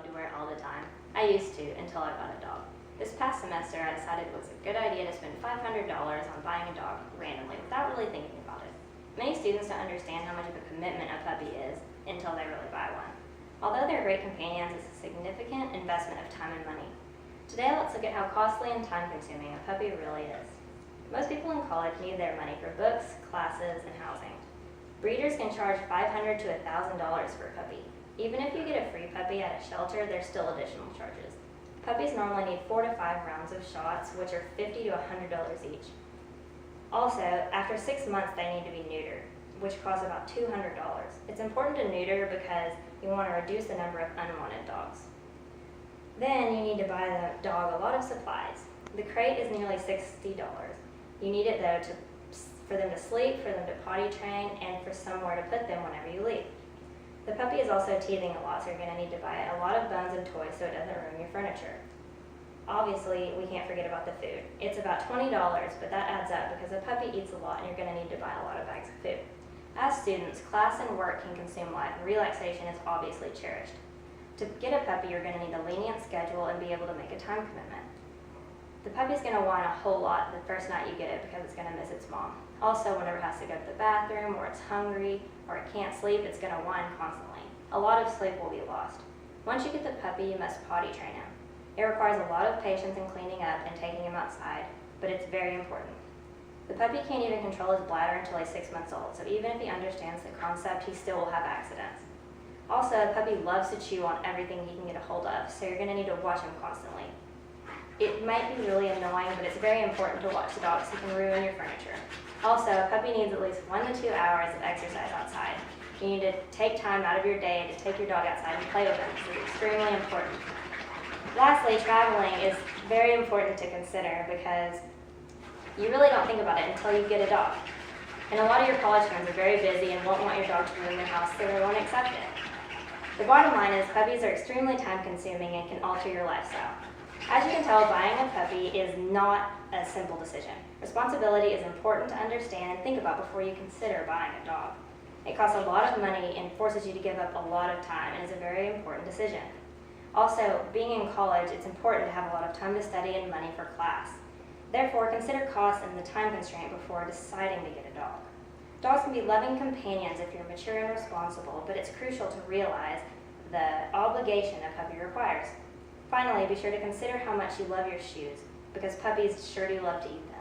love to wear it all the time. I used to until I got a dog. This past semester, I decided it was a good idea to spend $500 on buying a dog randomly without really thinking about it. Many students don't understand how much of a commitment a puppy is until they really buy one. Although they're great companions, it's a significant investment of time and money. Today, let's look at how costly and time-consuming a puppy really is. Most people in college need their money for books, classes, and housing. Breeders can charge $500 to $1,000 for a puppy. Even if you get a free puppy at a shelter, there's still additional charges. Puppies normally need 4 to 5 rounds of shots, which are $50 to $100 each. Also, after 6 months, they need to be neutered, which costs about $200. It's important to neuter because you want to reduce the number of unwanted dogs. Then you need to buy the dog a lot of supplies. The crate is nearly $60. You need it though for them to sleep, for them to potty train, and for somewhere to put them whenever you leave. The puppy is also teething a lot, so you're going to need to buy a lot of bones and toys so it doesn't ruin your furniture. Obviously, we can't forget about the food. It's about $20, but that adds up because a puppy eats a lot and you're going to need to buy a lot of bags of food. As students, class and work can consume life, and relaxation is obviously cherished. To get a puppy, you're going to need a lenient schedule and be able to make a time commitment. The puppy's going to whine a whole lot the first night you get it because it's going to miss its mom. Also, whenever it has to go to the bathroom, or it's hungry, or it can't sleep, it's going to whine constantly. A lot of sleep will be lost. Once you get the puppy, you must potty train him. It requires a lot of patience in cleaning up and taking him outside, but it's very important. The puppy can't even control his bladder until he's 6 months old, so even if he understands the concept, he still will have accidents. Also, a puppy loves to chew on everything he can get a hold of, so you're going to need to watch him constantly. It might be really annoying, but it's very important to watch the dog so you can ruin your furniture. Also, a puppy needs at least 1 to 2 hours of exercise outside. You need to take time out of your day to take your dog outside and play with him. It's extremely important. Lastly, traveling is very important to consider because you really don't think about it until you get a dog. And a lot of your college friends are very busy and won't want your dog to ruin their house, so they won't accept it. The bottom line is puppies are extremely time-consuming and can alter your lifestyle. As you can tell, buying a puppy is not a simple decision. Responsibility is important to understand and think about before you consider buying a dog. It costs a lot of money and forces you to give up a lot of time and is a very important decision. Also, being in college, it's important to have a lot of time to study and money for class. Therefore, consider cost and the time constraint before deciding to get a dog. Dogs can be loving companions if you're mature and responsible, but it's crucial to realize the obligation a puppy requires. Finally, be sure to consider how much you love your shoes, because puppies sure do love to eat them.